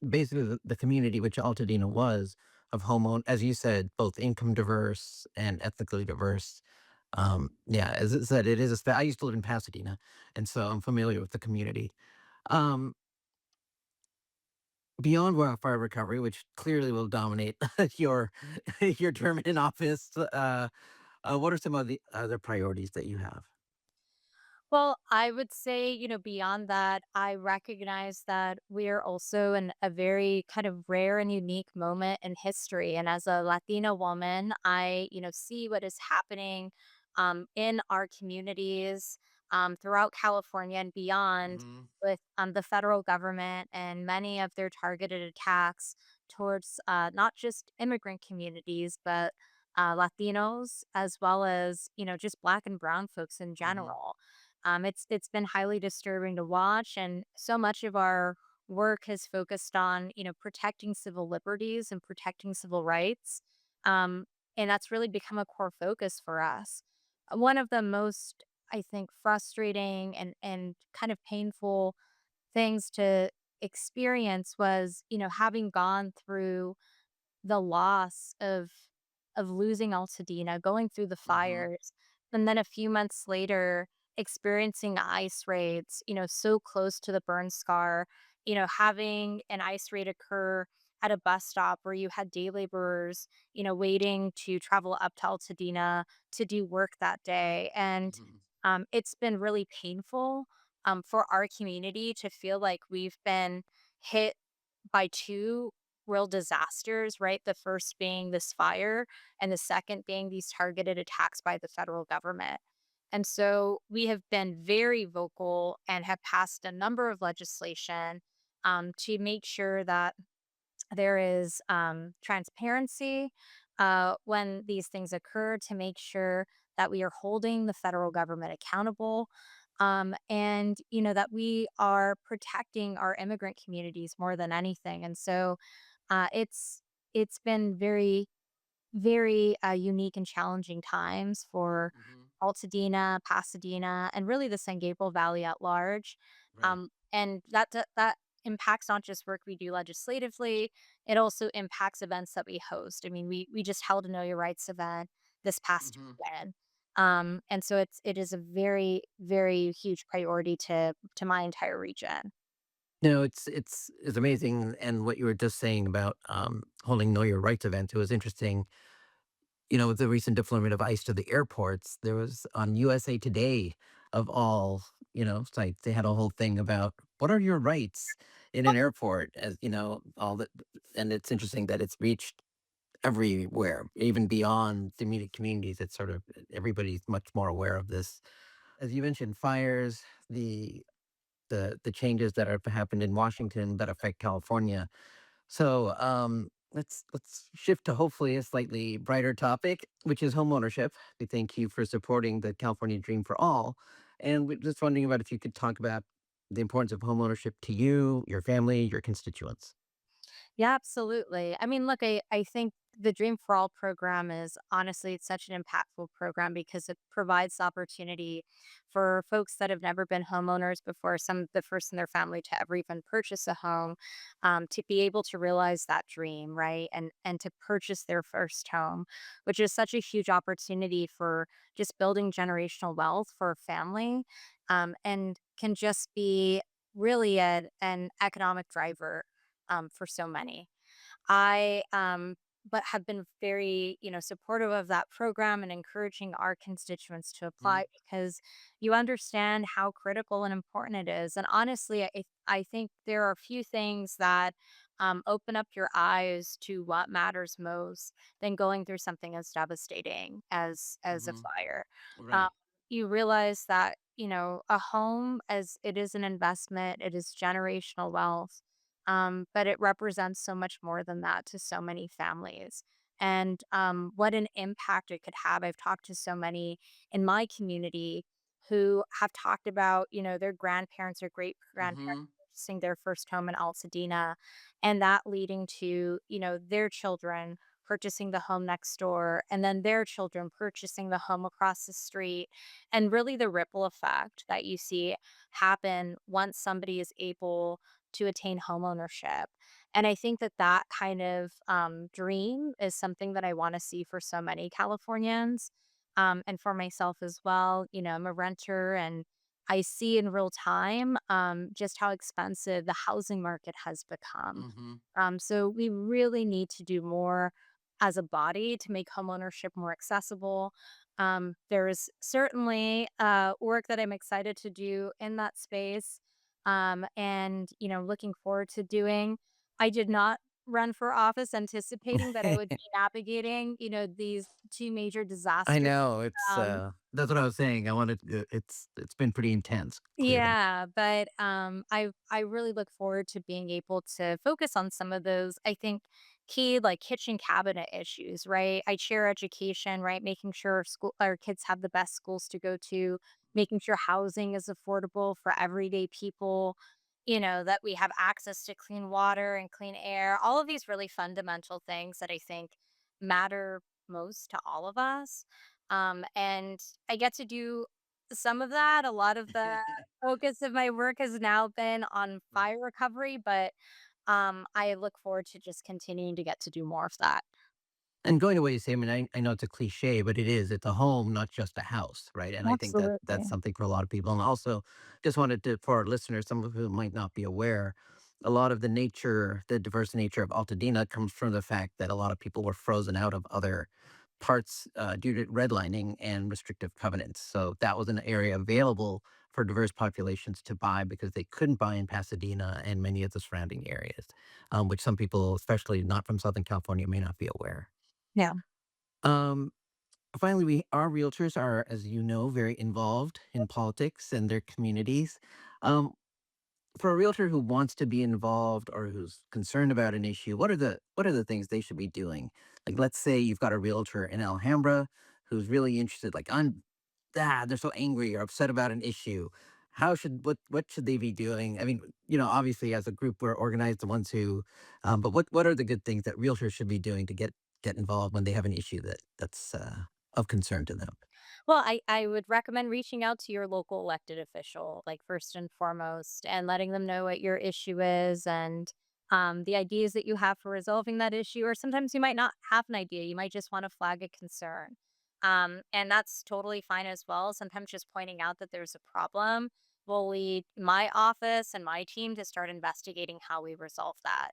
basically the community which Altadena was of as you said, both income diverse and ethnically diverse. Yeah, as it said, it is I used to live in Pasadena, and so I'm familiar with the community. Um, Beyond wildfire recovery, which clearly will dominate your your term in office, what are some of the other priorities that you have? Well, I would say, beyond that, I recognize that we are also in a very kind of rare and unique moment in history. And as a Latina woman, I, see what is happening in our communities throughout California and beyond Mhm, with the federal government and many of their targeted attacks towards not just immigrant communities, but Latinos as well as, just Black and Brown folks in mhm, general. It's been highly disturbing to watch, and so much of our work has focused on protecting civil liberties and protecting civil rights, um, and that's really become a core focus for us. One of the most, I think, frustrating and kind of painful things to experience was having gone through the loss of losing Altadena, going through the mhm, fires, and then a few months later, experiencing ice raids, so close to the burn scar, having an ice raid occur at a bus stop where you had day laborers, waiting to travel up to Altadena to do work that day. And mhm. it's been really painful. for our community to feel like we've been hit by two real disasters, right? The first being this fire, and the second being these targeted attacks by the federal government. And so we have been very vocal and have passed a number of legislation to make sure that there is transparency when these things occur, to make sure that we are holding the federal government accountable, and that we are protecting our immigrant communities more than anything. And so it's been very unique and challenging times for Hmm. Altadena, Pasadena, and really the San Gabriel Valley at large. Right. And that impacts not just work we do legislatively; it also impacts events that we host. I mean, we just held a Know Your Rights event this past Hmm. weekend, and so it is a very huge priority to my entire region. No, it's amazing, and what you were just saying about holding Know Your Rights events, it was interesting. With the recent deployment of ICE to the airports, there was on USA Today, of all sites, they had a whole thing about what are your rights in an airport, as all that. And it's interesting that it's reached everywhere, even beyond the immediate communities. It's sort of everybody's much more aware of this. As you mentioned, fires, the changes that have happened in Washington that affect California. So let's shift to hopefully a slightly brighter topic, which is homeownership. We thank you for supporting the California Dream for All, and we're just wondering about if you could talk about the importance of homeownership to you, your family, your constituents. Yeah, absolutely. I mean, look, I think the Dream for All program is honestly, it's such an impactful program because it provides the opportunity for folks that have never been homeowners before, some the first in their family to ever even purchase a home, to be able to realize that dream, right? And to purchase their first home, which is such a huge opportunity for just building generational wealth for a family, and can just be really an economic driver for so many. I but have been very, supportive of that program and encouraging our constituents to Mhm. apply because you understand how critical and important it is. And honestly, I think there are few things that open up your eyes to what matters most than going through something as devastating as a Mhm. fire. Um, Right. you realize that a home, as it is an investment, it is generational wealth, but it represents so much more than that to so many families. And what an impact it could have. I've talked to so many in my community who have talked about, their grandparents or great grandparents Mhm. purchasing their first home in Altadena, and that leading to, their children purchasing the home next door, and then their children purchasing the home across the street, and really the ripple effect that you see happen once somebody is able to attain homeownership. And I think that that kind of dream is something that I want to see for so many Californians, and for myself as well. I'm a renter, and I see in real time just how expensive the housing market has become. Mhm. So we really need to do more as a body to make homeownership more accessible. There is certainly work that I'm excited to do in that space, and looking forward to doing. I did not run for office anticipating that I would be navigating these two major I disasters. know it's um, that's what I was saying. I wanted it's been pretty intense, clearly. Yeah, but I really look forward to being able to focus on some of those, I think, key like kitchen cabinet issues, right? I chair education, right? Making sure our kids have the best schools to go to, making sure housing is affordable for everyday people, that we have access to clean water and clean air, all of these really fundamental things that I think matter most to all of us. And I get to do some of that. A lot of the focus of my work has now been on Right. fire recovery, but I look forward to just continuing to get to do more of that. And going to what you say, I mean, I know it's a cliche, but it is. It's a home, not just a house, right? And I think that that's Absolutely. something for a lot of people. And also, just wanted to, for our listeners, some of whom might not be aware, a lot of the nature, the diverse nature of Altadena comes from the fact that a lot of people were frozen out of other parts due to redlining and restrictive covenants. So that was an area available for diverse populations to buy because they couldn't buy in Pasadena and many of the surrounding areas, which some people, especially not from Southern California, may not be aware. Yeah. Um, Finally, our realtors are, as you know, very involved in politics and their communities. Um, for a realtor who wants to be involved or who's concerned about an issue, what are the things they should be doing? Like, let's say you've got a realtor in Alhambra who's really interested, like, they're so angry or upset about an issue. What should they be doing? I mean, obviously as a group we're organized, the ones who, but what are the good things that realtors should be doing to get involved when they have an issue that's of concern to them? Well, I would recommend reaching out to your local elected official, like first and foremost, and letting them know what your issue is and the ideas that you have for resolving that issue. Or sometimes you might not have an idea, you might just want to flag a concern. And that's totally fine as well. Sometimes just pointing out that there's a problem will lead my office and my team to start investigating how we resolve that.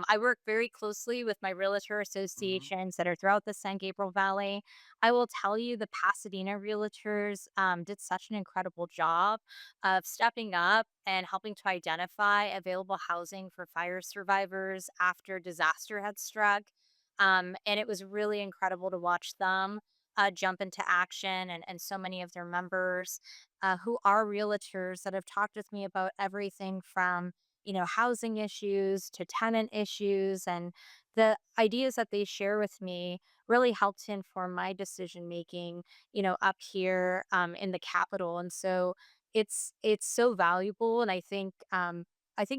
I work very closely with my realtor Mhm. associations that are throughout the San Gabriel Valley. I will tell you the Pasadena realtors did such an incredible job of stepping up and helping to identify available housing for fire survivors after disaster had struck. And it was really incredible to watch them jump into action and so many of their members who are realtors that have talked with me about everything from housing issues to tenant issues, and the ideas that they share with me really helped to inform my decision making, up here in the capital. And so it's so valuable, and I think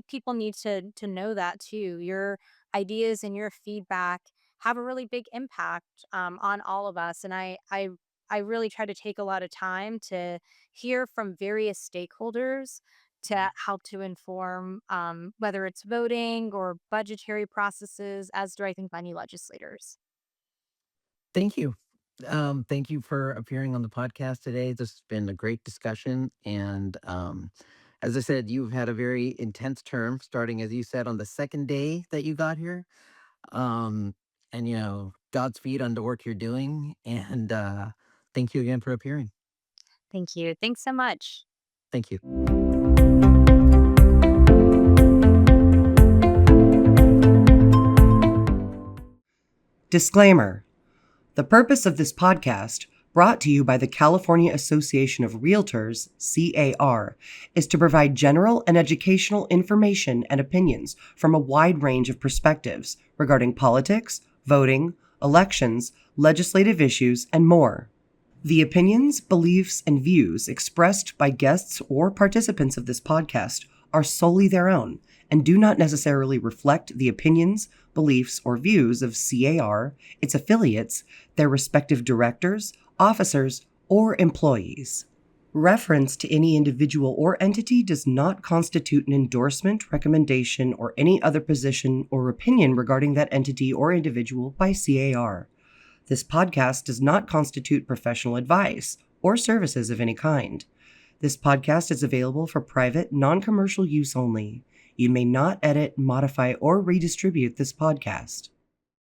people need to know that too. Your ideas and your feedback have a really big impact on all of us, and I really try to take a lot of time to hear from various stakeholders to help to inform whether it's voting or budgetary processes, as do I think many legislators. Thank you. Thank you for appearing on the podcast today. This has been a great discussion. And as I said, you've had a very intense term, starting, as you said, on the second day that you got here. Um, and, Godspeed on the work you're doing. And thank you again for appearing. Thank you. Thanks so much. Thank you. Disclaimer: the purpose of this podcast, brought to you by the California Association of Realtors, C.A.R., is to provide general and educational information and opinions from a wide range of perspectives regarding politics, voting, elections, legislative issues, and more. The opinions, beliefs, and views expressed by guests or participants of this podcast are solely their own and do not necessarily reflect the opinions, beliefs, or views of C.A.R., its affiliates, their respective directors, officers, or employees. Reference to any individual or entity does not constitute an endorsement, recommendation, or any other position or opinion regarding that entity or individual by C.A.R. This podcast does not constitute professional advice or services of any kind. This podcast is available for private, non-commercial use only. You may not edit, modify, or redistribute this podcast.